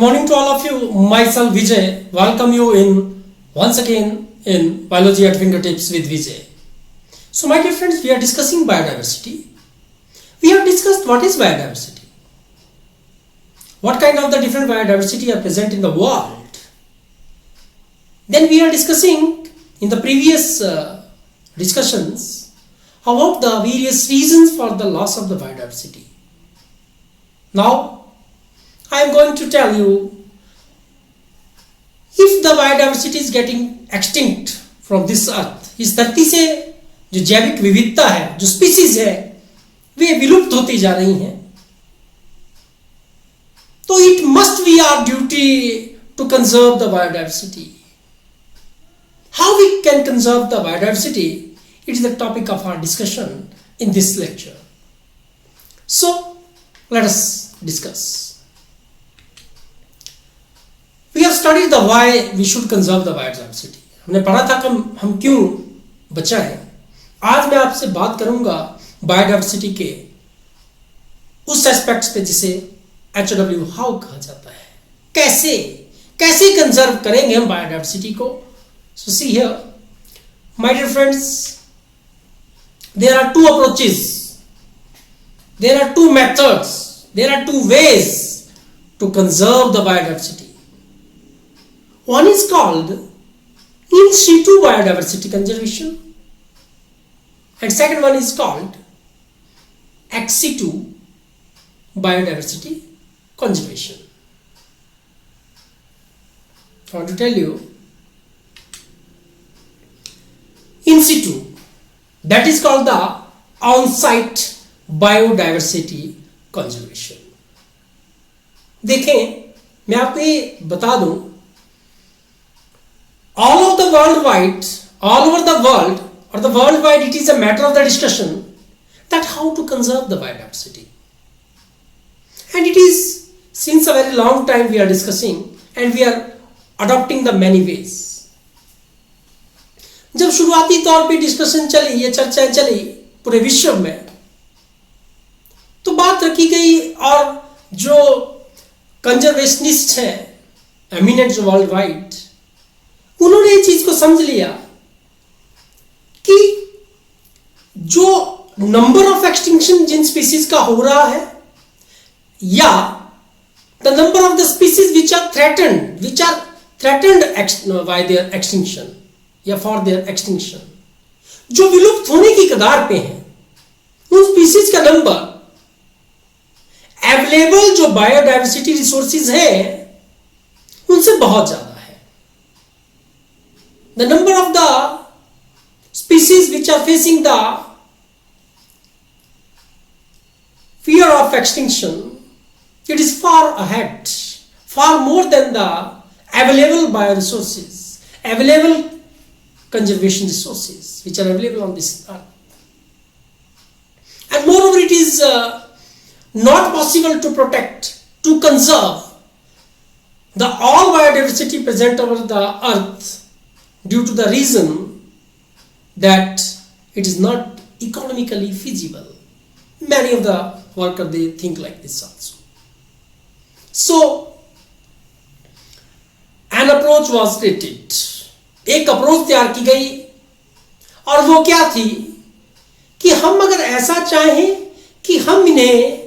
morning to all of you. Myself Vijay. Welcome you in once again in Biology at Fingertips with Vijay. So my dear friends, we are discussing biodiversity. We have discussed what is biodiversity. What kind of the different biodiversity are present in the world. Then we are discussing in the previous discussions about the various reasons for the loss of the biodiversity. Now I am going to tell you, if the biodiversity is getting extinct from this earth, इस धरती से जो जैविक विविधता है, जो species है, वे विलुप्त होती जा रही हैं, तो it must be our duty to conserve the biodiversity. How we can conserve the biodiversity? It is the topic of our discussion in this lecture. So let us discuss. We have studied the why we should conserve the biodiversity. हमने पढ़ा था कि हम क्यों बचाएं. आज मैं आपसे बात करूंगा बायोडाइवर्सिटी के उस एस्पेक्ट्स पे जिसे HW हाउ कहा जाता है. कैसे कंजर्व करेंगे हम बायोडाइवर्सिटी को. So see here, my dear friends, there are two approaches, there are two methods, there are two ways to conserve the biodiversity. One is called in situ biodiversity conservation and second one is called ex situ biodiversity conservation. I want to tell you, in situ, that is called the on-site biodiversity conservation. देखें, मैं आपको ये बता दूं, all over the world, or the worldwide, it is a matter of the discussion that how to conserve the biodiversity. And it is since a very long time we are discussing and we are adopting the many ways. जब शुरुआती तौर पे discussion चली, ये चर्चाएं चली पूरे विश्व में, तो बात रखी गई और जो कंजर्वेशनिस्ट हैं, एमिनेंट वर्ल्ड वाइड, उन्होंने ये चीज को समझ लिया कि जो नंबर ऑफ एक्सटिंक्शन जिन स्पीसीज का हो रहा है या the number of the species which are threatened by their extinction या फॉर देयर एक्सटिंक्शन, जो विलुप्त होने की कगार पे हैं, उन स्पीसीज का नंबर, अवेलेबल जो बायोडाइवर्सिटी रिसोर्सेज हैं उनसे बहुत ज्यादा. The number of the species which are facing the fear of extinction, it is far ahead, far more than the available bioresources, available conservation resources which are available on this earth. And moreover, it is not possible to protect, to conserve the all biodiversity present over the earth due to the reason that it is not economically feasible. Many of the workers, they think like this also. So an approach was created. एक approach तैयार की गई और वो क्या थी कि हम अगर ऐसा चाहें कि हम इन्हें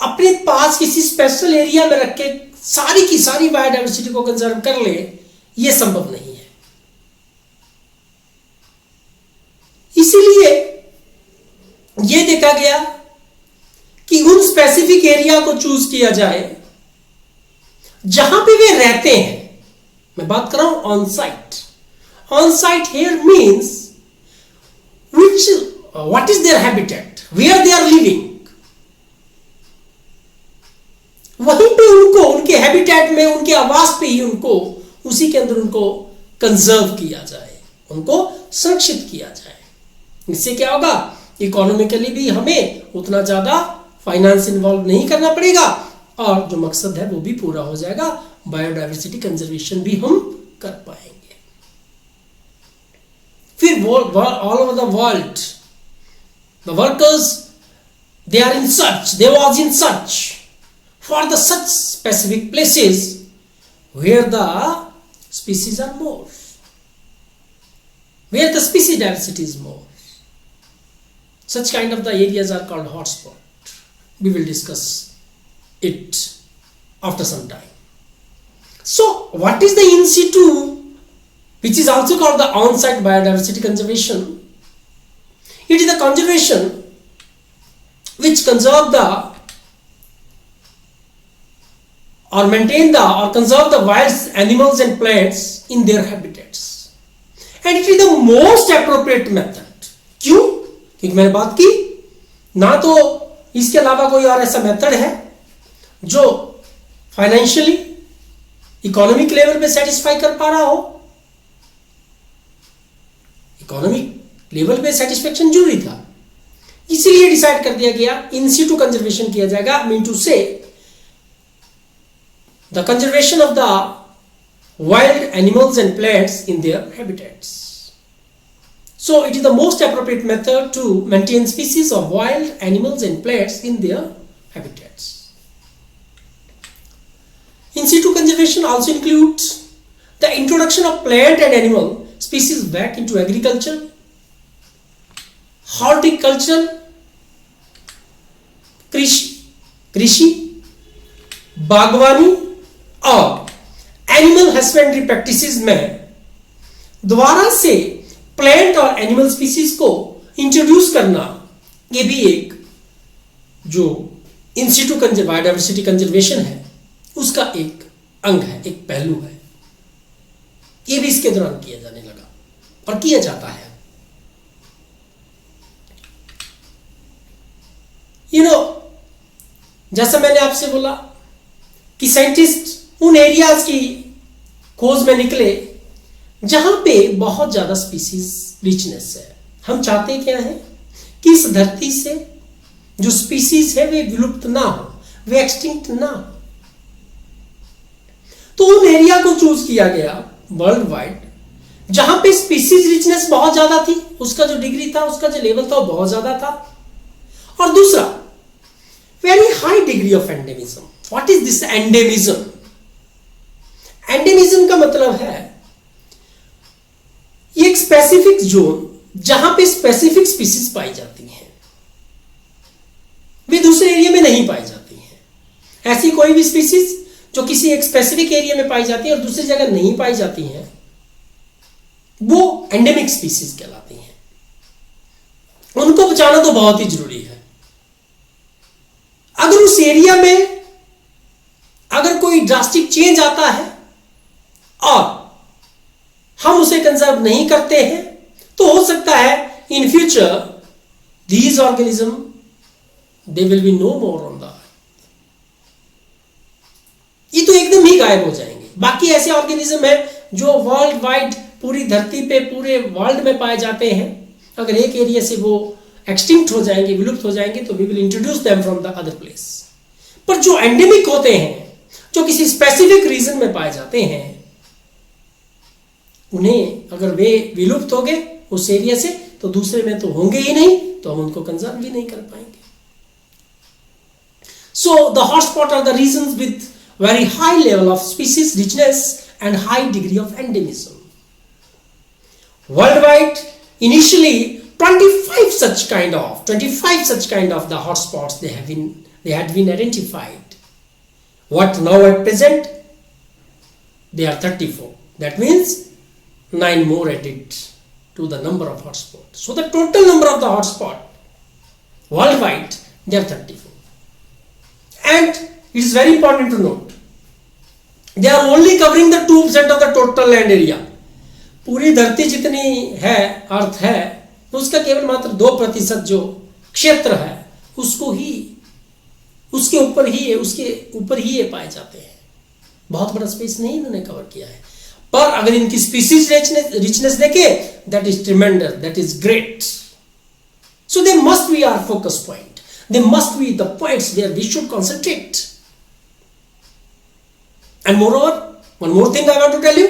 अपने पास किसी स्पेशल एरिया में रख के सारी की सारी बायोडाइवर्सिटी को कंजर्व कर ले, ये संभव नहीं है. इसीलिए यह देखा गया कि उन स्पेसिफिक एरिया को चूज किया जाए जहां पे वे रहते हैं. मैं बात कर रहा हूं on site. On site here means what is their habitat, where they are living. वहीं पे उनको, उनके हैबिटेट में, उनके आवास पे ही उनको, उसी के अंदर उनको कंजर्व किया जाए, उनको संरक्षित किया जाए. इससे क्या होगा, इकोनॉमिकली भी हमें उतना ज्यादा फाइनेंस इन्वॉल्व नहीं करना पड़ेगा और जो मकसद है वो भी पूरा हो जाएगा. बायोडाइवर्सिटी कंजर्वेशन भी हम कर पाएंगे. फिर all over the world the workers, they are in search, they was in search for the such specific places where the species are more, where the species diversity is more. Such kind of the areas are called hotspot. We will discuss it after some time. So what is the in situ, which is also called the on-site biodiversity conservation? It is the conservation which conserve the or maintain the or conserve the wild animals and plants in their habitats, and it is the most appropriate method. क्यों? क्योंकि मैंने बात की ना, तो इसके अलावा कोई और ऐसा मेथड है जो फाइनेंशियली इकोनॉमिक लेवल पे सेटिस्फाई कर पा रहा हो। इकोनॉमिक लेवल पे सेटिस्फेक्शन जरूरी था, इसीलिए डिसाइड कर दिया गया इन सिटू कंजर्वेशन किया जाएगा। मीन टू से the conservation of the wild animals and plants in their habitats. So it is the most appropriate method to maintain species of wild animals and plants in their habitats. In situ conservation also includes the introduction of plant and animal species back into agriculture, horticulture, कृषि, बागवानी और animal husbandry practices में दोबारा से plant और animal species को introduce करना, ये भी एक जो इन सिटू बायोडायवर्सिटी कंजर्वेशन है उसका एक अंग है, एक पहलू है। ये भी इसके दौरान किया जाने लगा और किया जाता है। जैसा मैंने आपसे बोला कि साइंटिस्ट उन एरियाज की खोज में निकले जहां पे बहुत ज्यादा स्पीसीज रिचनेस है। हम चाहते क्या है कि इस धरती से जो स्पीसीज है वे विलुप्त ना हो, वे एक्सटिंक्ट ना हो। तो उन एरिया को चूज किया गया वर्ल्ड वाइड जहां पे स्पीसीज रिचनेस बहुत ज्यादा थी, उसका जो डिग्री था, उसका जो लेवल था वो बहुत ज्यादा था। और दूसरा, very high degree of endemism. What is this endemism? Endemism का मतलब है एक स्पेसिफिक जोन जहां पे स्पेसिफिक स्पीसीज पाई जाती हैं, वे दूसरे एरिया में नहीं पाई जाती हैं। ऐसी कोई भी स्पीसीज जो किसी एक स्पेसिफिक एरिया में पाई जाती है और दूसरी जगह नहीं पाई जाती हैं, वो एंडेमिक स्पीसीज कहलाती हैं। उनको बचाना तो बहुत ही जरूरी है। अगर उस एरिया में अगर कोई ड्रास्टिक चेंज आता है और हम उसे कंजर्व नहीं करते हैं, तो हो सकता है in future these organism they will be no more on the earth. ये तो एकदम ही गायब हो जाएंगे। बाकी ऐसे ऑर्गेनिज्म है जो वर्ल्ड वाइड पूरी धरती पे पूरे वर्ल्ड में पाए जाते हैं। अगर एक एरिया से वो एक्सटिंक्ट हो जाएंगे, विलुप्त हो जाएंगे, तो we will introduce them from the other place. पर जो एंडेमिक होते हैं, जो किसी स्पेसिफिक रीजन में पाए जाते हैं, उन्हें अगर वे विलुप्त हो गए उस एरिया से, तो दूसरे में तो होंगे ही नहीं, तो हम उनको कंजर्व भी नहीं कर पाएंगे। So the hotspot are the regions with very high level of species richness and high degree of endemism. Worldwide, initially 25 such kind of the hotspots they had been identified. What now at present? They are 34. That means 9 more added to the number of hotspots. So the total number of the hotspot worldwide, they are 34. And it is very important to note, they are only covering the 2% of the total land area. पूरी धरती जितनी है, अर्थ है, उसका केवल मात्र 2% जो क्षेत्र है उसको ही, उसके ऊपर ही ये पाए जाते हैं। बहुत बड़ा स्पेस नहीं इन्होंने कवर किया है। पर अगर इनकी स्पीसीज रिचनेस देखे, that is tremendous, that is great. So they must be our focus point, they must be the points where we should concentrate. And moreover, one more thing I want to tell you,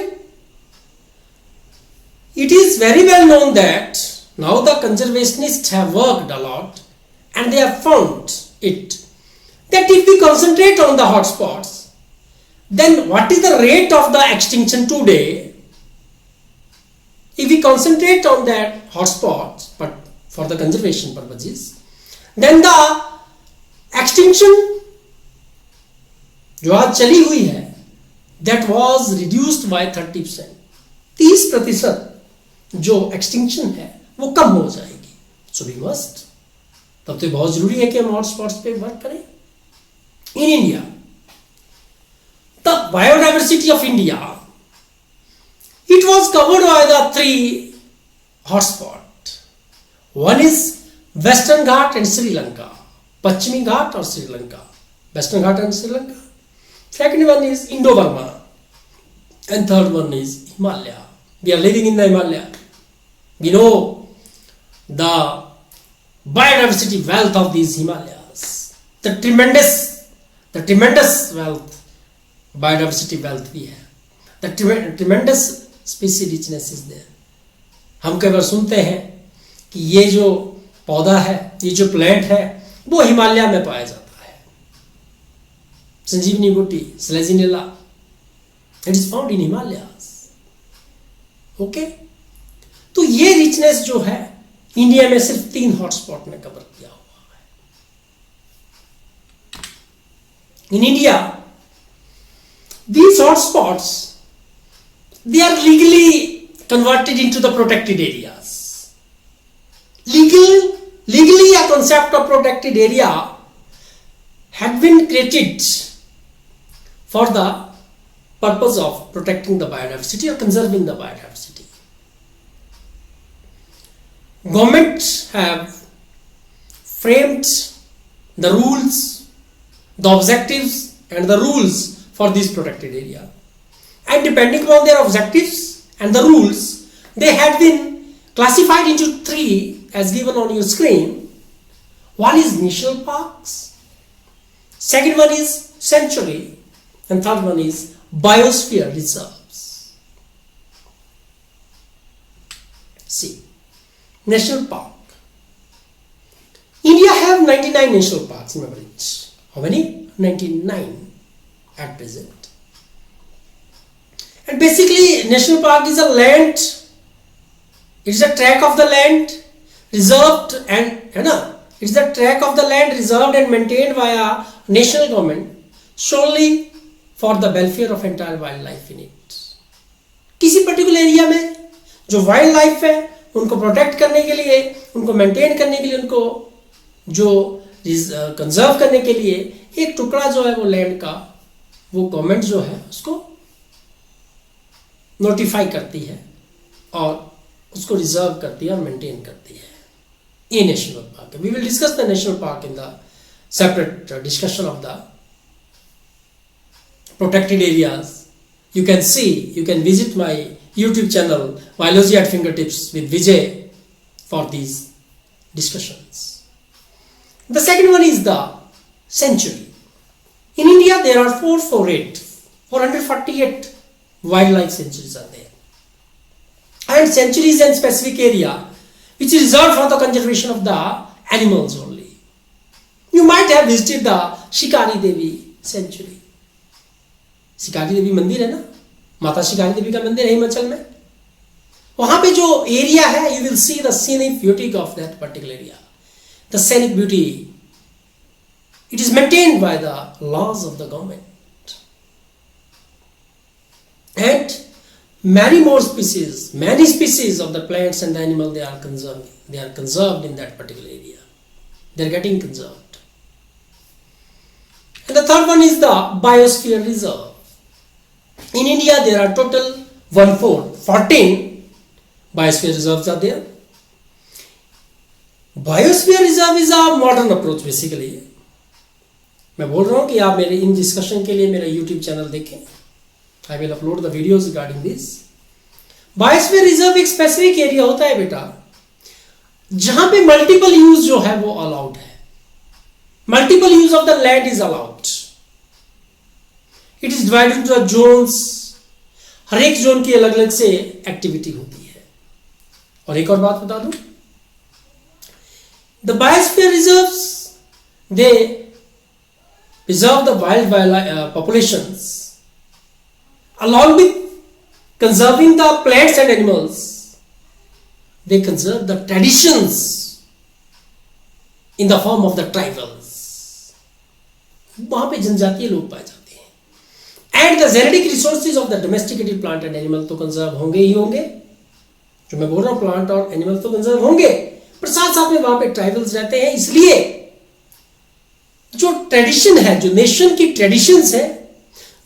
it is very well known that now the conservationists have worked a lot and they have found it that if we concentrate on the hotspots, then what is the rate of the extinction today? If we concentrate on that hotspots, but for the conservation purposes, then the extinction जो आज चली हुई है, that was reduced by 30%. 30% जो extinction है वो कम हो जाएगी. सो वी मस्ट, तब तो बहुत जरूरी है कि हम हॉटस्पॉट्स पे वर्क करें. In India the biodiversity of India, it was covered by the 3 hotspot. One is Western Ghat and Sri Lanka, Pachchimi Ghat or Sri Lanka, Western Ghat and Sri Lanka. Second one is Indo-Burma, and third one is Himalaya. We are living in the Himalaya. We know the biodiversity wealth of these Himalayas, the tremendous wealth, biodiversity wealth we have, the tremendous species richness is there. हम कई बार सुनते हैं कि ये जो पौधा है, ये जो प्लांट है, वो हिमालय में पाया जाता है. संजीवनी बूटी, selaginella, it is found in Himalayas. Okay, तो ये रिचनेस जो है इंडिया में सिर्फ 3 हॉटस्पॉट में कवर किया हुआ है. In India these hotspots, they are legally converted into the protected areas. Legally a concept of protected area had been created for the purpose of protecting the biodiversity or conserving the biodiversity. Governments have framed the rules, the objectives and the rules for this protected area, and depending upon their objectives and the rules, they had been classified into 3 as given on your screen. One is national parks, second one is sanctuary, and third one is biosphere reserves. See, national park. India have 99 national parks in average. How many? 99 at present. And basically national park is a land, it is a tract of the land reserved and it's the tract of the land reserved and maintained by a national government solely for the welfare of entire wildlife in it. किसी particular area में जो wild life है उनको protect करने के लिए, उनको maintain करने के लिए, उनको जो कंजर्व करने के लिए एक टुकड़ा जो है वो लैंड का, वो गवर्नमेंट जो है उसको नोटिफाई करती है और उसको रिजर्व करती है और मेंटेन करती है. ये नेशनल पार्क है. We will discuss the national park in the separate discussion of the protected areas. You can visit my YouTube channel Biology at Fingertips with Vijay for these discussions. The second one is the sanctuary. In India there are 448 wildlife sanctuaries are there, and sanctuaries and specific area which is reserved for the conservation of the animals only. You might have visited the Shikari Devi sanctuary. शिकारी देवी मंदिर है ना, माता शिकारी देवी का मंदिर है हिमाचल में. वहां पे जो एरिया है, you will see the scenic beauty of that particular area. The scenic beauty, it is maintained by the laws of the government, and many more species, many species of the plants and the animal, they are conserved in that particular area. They are getting conserved. And the third one is the biosphere reserve. In India there are total 14 biosphere reserves are there. Biosphere reserve is a modern approach basically. मैं बोल रहा हूं कि आप मेरे in discussion के लिए मेरा YouTube चैनल देखें. I will upload the videos regarding this. Biosphere reserve एक स्पेसिफिक एरिया होता है बेटा, जहां पे मल्टीपल यूज जो है वो अलाउड है. Multiple use of the land is allowed. It is divided into zones. हर एक जोन की अलग अलग से एक्टिविटी होती है. और एक और बात बता दूं, the biosphere reserves they preserve the wild populations along with conserving the plants and animals. They conserve the traditions in the form of the tribals. वहां पे जनजातीय लोग पाए जाते हैं. And the genetic resources of the domesticated plant and animal तो conserve होंगे ही होंगे. जो मैं बोल रहा हूं प्लांट और एनिमल तो कंजर्व होंगे, पर साथ साथ में वहां पे ट्राइबल्स रहते हैं. इसलिए जो ट्रेडिशन है, जो नेशन की ट्रेडिशंस है,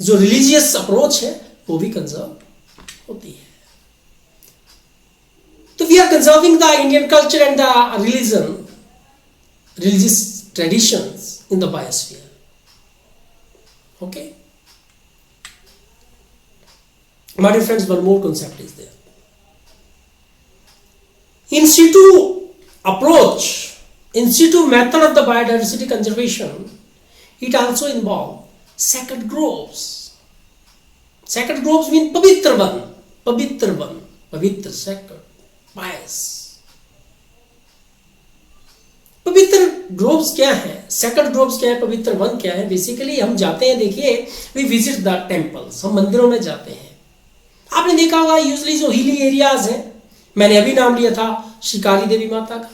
जो रिलीजियस अप्रोच है, वो भी कंजर्व होती है. तो we are conserving the Indian culture and the religious traditions in the biosphere. Okay, my dear friends, one more concept is there. In situ approach, in situ method of the biodiversity conservation, it also involves sacred groves. Sacred groves mean pavitra van, pavitra, sacred, pious. पवित्र groves क्या है, sacred groves क्या है, पवित्र one क्या है? Basically हम जाते हैं, देखिए, वी विजिट द टेम्पल्स, हम मंदिरों में जाते हैं. आपने देखा होगा यूजली जो हिली एरियाज हैं, मैंने अभी नाम लिया था शिकारी देवी माता का,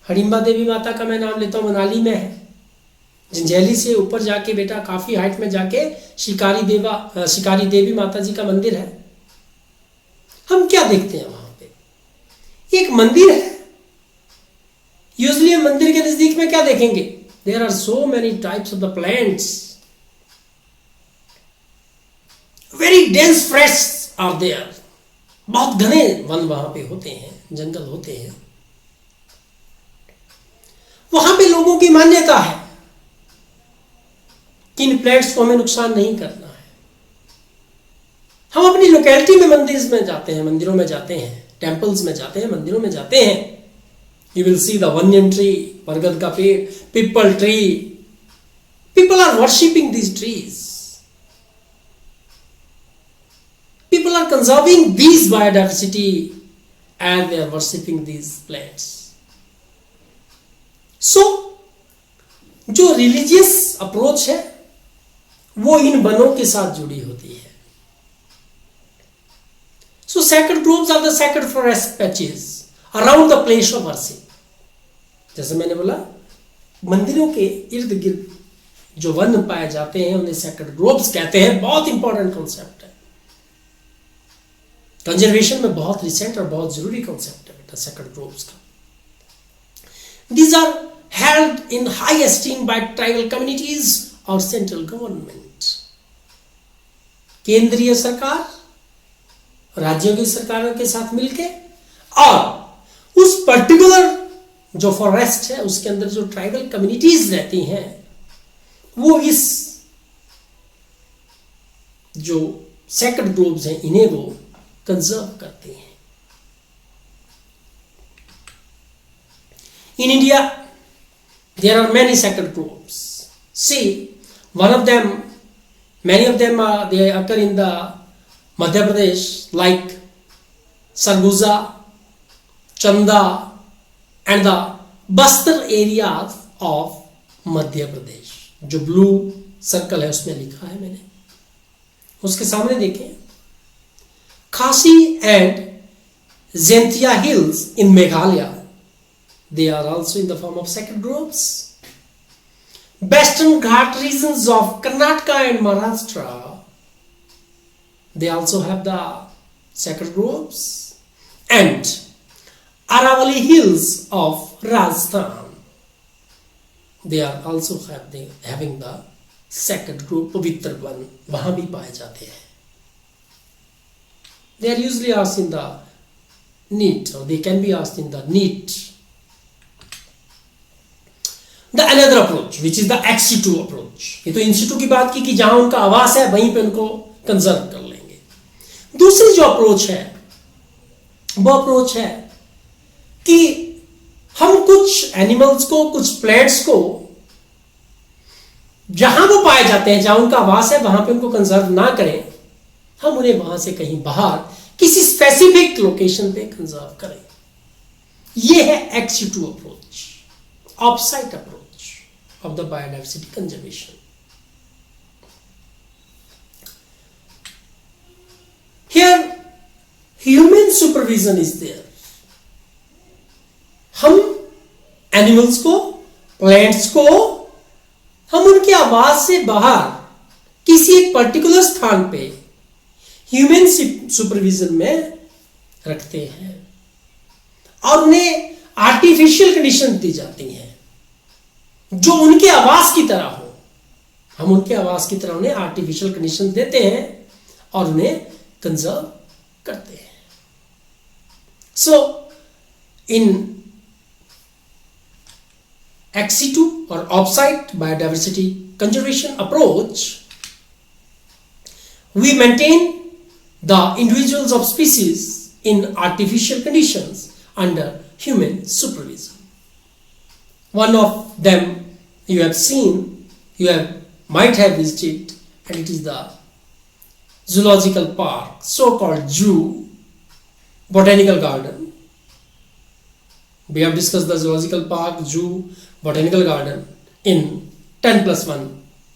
हडिम्बा देवी माता का मैं नाम लेता हूं, मनाली में है. जंजैली से ऊपर जाके बेटा काफी हाइट में जाके शिकारी देवी माता जी का मंदिर है. हम क्या देखते हैं वहां पे? एक मंदिर है. यूजली हम मंदिर के नजदीक में क्या देखेंगे? There are so many types of the plants, very dense forest are there. बहुत घने वन वहां पे होते हैं, जंगल होते हैं. वहां पे लोगों की मान्यता है कि इन प्लांट्स को हमें नुकसान नहीं करना है. हम अपनी लोकेलिटी में मंदिरों में जाते हैं, टेम्पल्स में जाते हैं, मंदिरों में जाते हैं. You will see the banyan tree, बरगद का पेड़, people tree. People are worshipping these trees. People are conserving these biodiversity and they are worshipping these plants. So, जो religious approach है, वो इन वनों के साथ जुड़ी होती है. So, sacred groves are the sacred forest patches around the place of worship. जैसे मैंने बोला, मंदिरों के इर्द गिर्द जो वन पाए जाते हैं उन्हें सैक्रेड ग्रोव्स कहते हैं. बहुत इंपॉर्टेंट कॉन्सेप्ट है, कंजर्वेशन में बहुत रिसेंट और बहुत जरूरी कॉन्सेप्ट है बेटा सैक्रेड ग्रोव्स का. These are held in high esteem by tribal communities और सेंट्रल गवर्नमेंट. केंद्रीय सरकार राज्यों की सरकारों के साथ मिलकर, और उस पर्टिकुलर जो फॉरेस्ट है उसके अंदर जो ट्राइबल कम्युनिटीज रहती हैं, वो इस जो सैक्रेड ग्रोव्स हैं इन्हें वो कंजर्व करते हैं. In India there are many sacred groves. See one of them, many of them they occur in the Madhya Pradesh, like Sarguja, Chanda and the Bastar areas of Madhya Pradesh. जो blue circle है उसमें लिखा है मैंने, उसके सामने देखें. Khasi and Jaintia hills in Meghalaya, they are also in the form of sacred groves. Western Ghat regions of Karnataka and Maharashtra, they also have the sacred groves. And Aravalli hills of Rajasthan, they are also having the sacred grove, पवित्र one वहां भी पाए जाते हैं. They are usually asked in the NEET, or they can be asked in the NEET. The another approach, which is the ex situ approach. ये तो इन situ की बात की कि जहां उनका आवास है वहीं पे उनको कंजर्व कर लेंगे. दूसरी जो अप्रोच है वो अप्रोच है कि हम कुछ एनिमल्स को, कुछ प्लेट्स को जहां वो पाए जाते हैं, जहां उनका आवास है वहां पे उनको कंजर्व ना करें, हम उन्हें वहां से कहीं बाहर किसी स्पेसिफिक लोकेशन पे कंजर्व करें. यह है ex situ approach, of site approach. of the biodiversity conservation. Here human supervision is there. हम एनिमल्स को, प्लांट्स को हम उनके आवास से बाहर किसी एक पर्टिकुलर स्थान पे ह्यूमन सुपरविजन में रखते हैं और उन्हें आर्टिफिशियल कंडीशन दी जाती हैं जो उनके आवास की तरह हो। हम उनके आवास की तरह उन्हें आर्टिफिशियल कंडीशन देते हैं और उन्हें कंजर्व करते हैं। सो इन ex situ or off-site biodiversity conservation approach, we maintain the individuals of species in artificial conditions under human supervision. One of them you have seen, might have visited, and it is the zoological park, so-called zoo, botanical garden. We have discussed the zoological park, zoo, botanical garden in 10+1.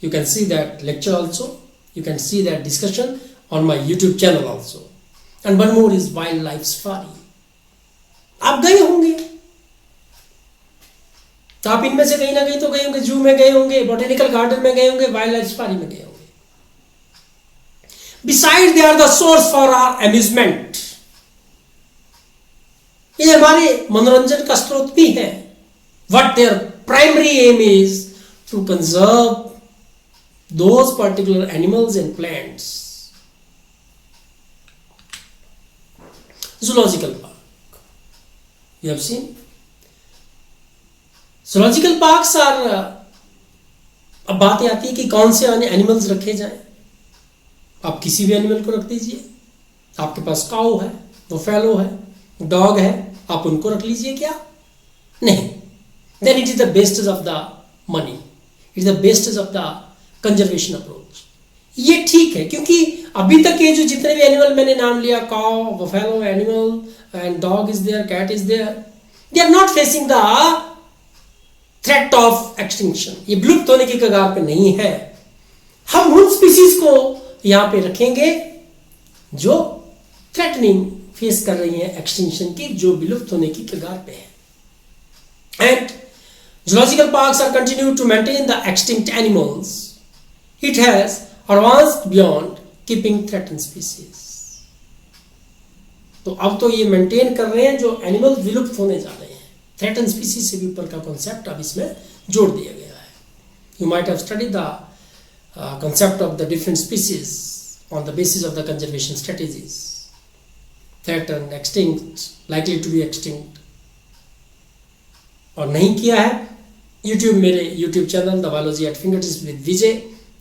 You can see that lecture also. You can see that discussion on my YouTube channel also. And one more is wildlife safari. आप गए होंगे, तो आप इनमें से कहीं ना कहीं तो गए होंगे, जू में गए होंगे, बॉटेनिकल गार्डन में गए होंगे, वाइल्ड लाइफ सफारी में गए होंगे। Besides, they are the source for our amusement. ये हमारे मनोरंजन का स्रोत भी है। What their primary aim is to conserve those particular animals and plants. Zoological park, you have seen. Zoological parks are अब बात आती है कि कौन से एनिमल्स रखे जाएं। आप किसी भी एनिमल को रख दीजिए। आपके पास काऊ है, बुफेलो है, डॉग है, आप उनको रख लीजिए क्या? नहीं। Then it is the basis of the money. It is the basis of the conservation approach. ये ठीक है क्योंकि अभी तक ये जो जितने भी एनिमल मैंने नाम लिया, cow, buffalo animal and dog is there, cat is there, they are not facing the threat of extinction. ये विलुप्त होने की कगार पे नहीं है। हम उन स्पीसीज को यहां पे रखेंगे जो थ्रेटनिंग फेस कर रही है एक्सटिंक्शन की, जो विलुप्त होने की कगार पे है। And zoological parks are continue to maintain the extinct animals. It has advanced beyond keeping threatened species. तो अब तो ये मेंटेन कर रहे हैं जो एनिमल विलुप्त होने जा रहे हैं। थ्रेटन स्पीसीज से भी ऊपर का कॉन्सेप्ट अब इसमें जोड़ दिया गया है। You might have studied the concept of the different species on the basis of the conservation strategies. Threatened, extinct, likely to be extinct. और नहीं किया है, मेरे YouTube channel The Biology at Fingertips with Vijay,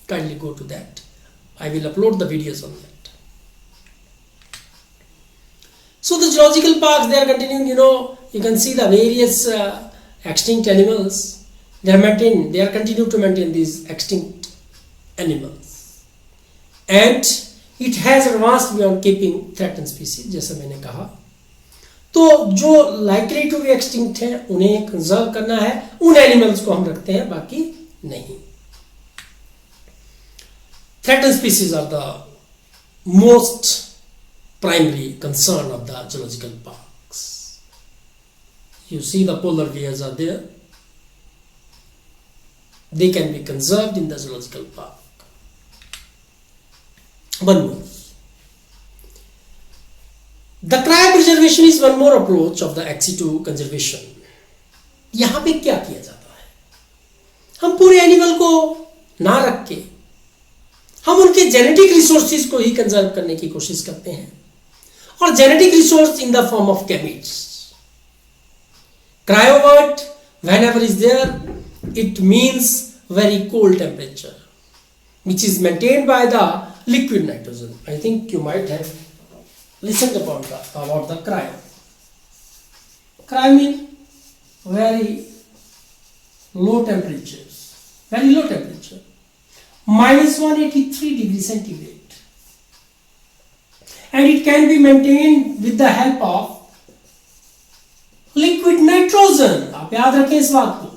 kindly go to that. I will upload the videos on that. So the zoological parks, they are continuing, you can see the various extinct animals. They are continue to maintain these extinct animals, and it has advanced beyond keeping threatened species. जैसा मैंने कहा, तो जो likely to be extinct है उन्हें conserve करना है, उन एनिमल्स को हम रखते हैं, बाकी नहीं। Threatened species are the most primary concern of the zoological parks. You see the polar bears are there. They can be conserved in the zoological park. One more. The cryopreservation is one more approach of the ex situ conservation. यहां पे क्या किया जाता है? हम पूरे animal को ना रख के हम उनके जेनेटिक रिसोर्सेज को ही कंजर्व करने की कोशिश करते हैं, और genetic resource in the form of gametes. Cryo word, whenever is there, it means very cold temperature, which is maintained by the liquid nitrogen. I think you might have listened about the cryo. Cryo means very low temperatures, very low temperature, -183 degrees centigrade, and it can be maintained with the help of liquid nitrogen. आप याद रखें इस बात को.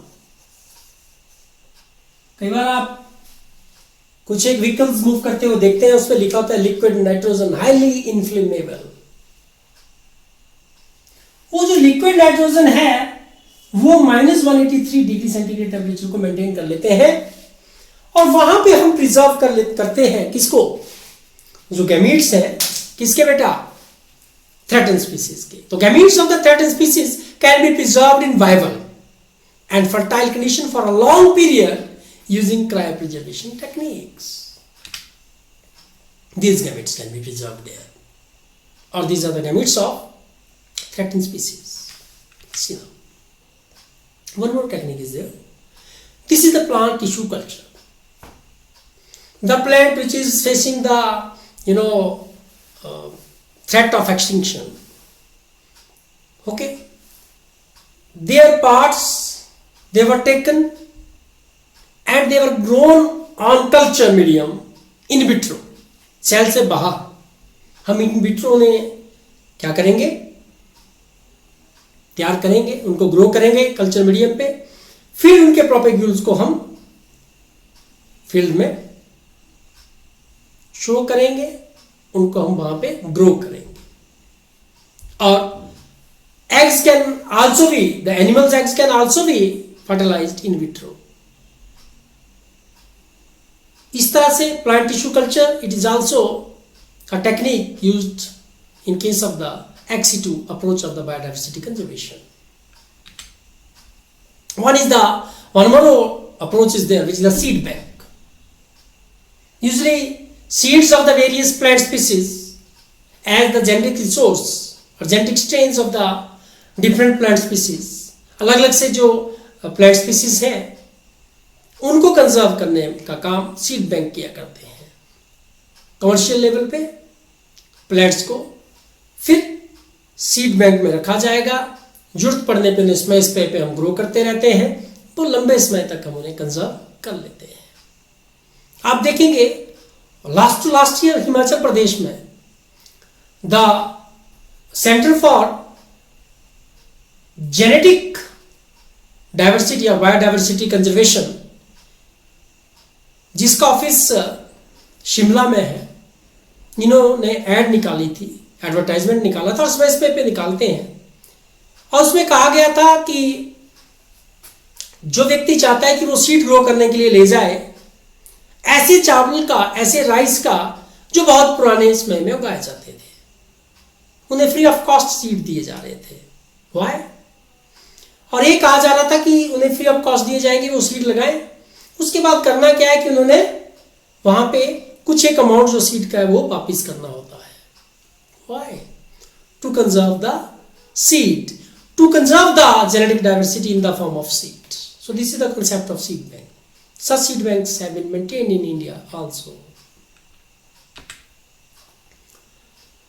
कई बार आप कुछ एक व्हीकल्स मूव करते हो देखते हैं, उस पर लिखा होता है लिक्विड नाइट्रोजन हाईली इन्फ्लेमेबल। वो जो लिक्विड नाइट्रोजन है वो -183 डिग्री सेंटीग्रेड टेम्परेचर को मेंटेन कर लेते हैं, और वहां पे हम प्रिजर्व करते हैं किसको, जो गैमीट्स है किसके बेटा, थ्रेटन स्पीसीज के। तो gametes of the threaten species can be preserved in viable and fertile condition for a long period using cryopreservation techniques. These gametes can be preserved there, or these are the gametes of threatened species. See now, one more technique is there. This is the plant tissue culture. The plant which is facing the threat of extinction, okay, their parts, they were taken and they were grown on culture medium in vitro, cell से बाहर। हम in vitro में क्या करेंगे, तैयार करेंगे, उनको grow करेंगे कल्चर मीडियम पे, फिर उनके प्रोपेग्यूल्स को हम फील्ड में शो करेंगे, उनको हम वहां पे ग्रो करेंगे। और eggs can also be, the animals eggs can also be fertilized in vitro. इस तरह से plant tissue culture, it is also a technique used in case of the ex situ approach of the biodiversity conservation. One more approach is there, which is the seed bank. Usually seeds of the various plant species as the genetic resource or genetic strains of the different plant species, अलग अलग से जो plant species हैं उनको conserve करने का काम seed bank किया करते हैं। कमर्शियल लेवल पे प्लांट्स को फिर सीड बैंक में रखा जाएगा, जरूरत पड़ने पे समय स्पेस पे हम ग्रो करते रहते हैं, तो लंबे समय तक हम उन्हें कंजर्व कर लेते हैं। आप देखेंगे last two last year Himachal Pradesh में the centre for genetic diversity और बायोडाइवर्सिटी कंजर्वेशन, जिसका ऑफिस शिमला में है, इन्होंने ऐड निकाली थी, एडवर्टाइजमेंट निकाला था और समय समय पे निकालते हैं, और उसमें कहा गया था कि जो व्यक्ति चाहता है कि वो सीड ग्रो करने के लिए ले जाए ऐसे चावल का, ऐसे राइस का जो बहुत पुराने समय में उगाए जाते थे, उन्हें फ्री ऑफ कॉस्ट सीड दिए जा रहे थे। व्हाई? और ये कहा जा रहा था कि उन्हें फ्री ऑफ कॉस्ट दिए जाएंगे, वो सीड लगाएं। उसके बाद करना क्या है कि उन्होंने वहां पे कुछ एक अमाउंट जो सीड का है वो वापिस करना होता है। Why? To conserve the seed, to conserve the genetic diversity in the form of seed. So this is the concept of seed bank. Such seed banks have been maintained in India also.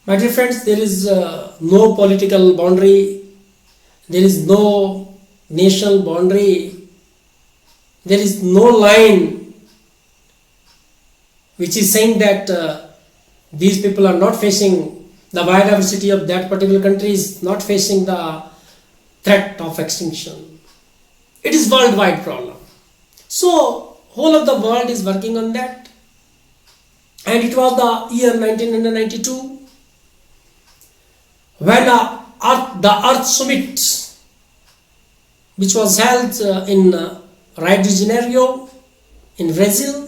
My dear friends, there is no political boundary, there is no national boundary, there is no line which is saying that these people are not facing, the biodiversity of that particular country is not facing the threat of extinction. It is worldwide problem. So whole of the world is working on that, and it was the year 1992 when the Earth Summit, which was held in Rio de Janeiro in Brazil,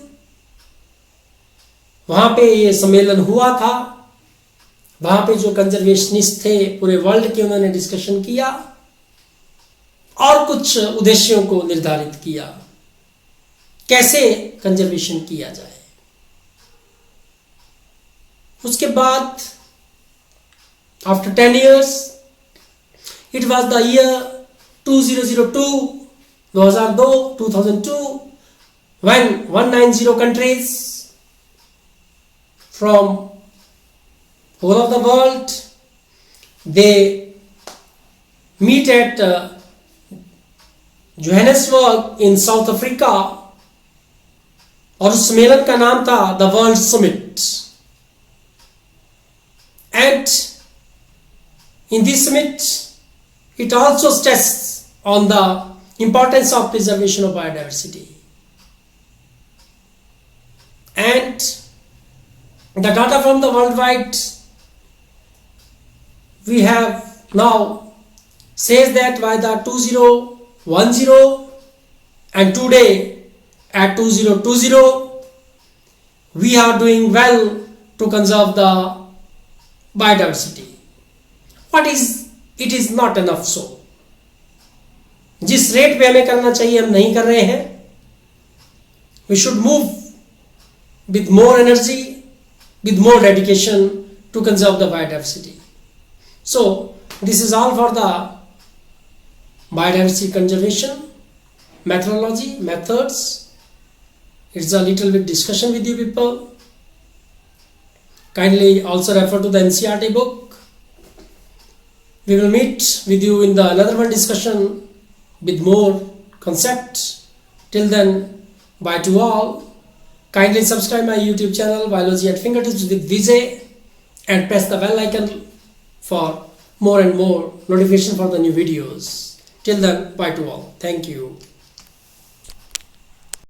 वहां पे ये सम्मेलन हुआ था। वहां पे जो conservationist थे पूरे वर्ल्ड के, उन्होंने डिस्कशन किया और कुछ उद्देश्यों को निर्धारित किया, कैसे कंजर्वेशन किया जाए। उसके बाद after 10 years, it was the year 2002 when 190 countries from whole of the world, they meet at Johannesburg in South Africa, और उस सम्मेलन का नाम था the world summit. And in this summit it also stresses on the importance of preservation of biodiversity. and the data from the worldwide we have now says that by the 2010 and today at 2020 we are doing well to conserve the biodiversity. What is it is not enough so. जिस rate पे हमें करना चाहिए हम नहीं कर रहे हैं. We should move with more energy, with more dedication to conserve the biodiversity. So this is all for the biodiversity conservation methodology, methods. It's a little bit discussion with you people. Kindly also refer to the NCERT book. We will meet with you in the another one discussion with more concepts. Till then, bye to all. Kindly subscribe my YouTube channel Biology at Fingertips with Vijay and press the bell icon for more and more notification for the new videos. Till then, bye to all. Thank you.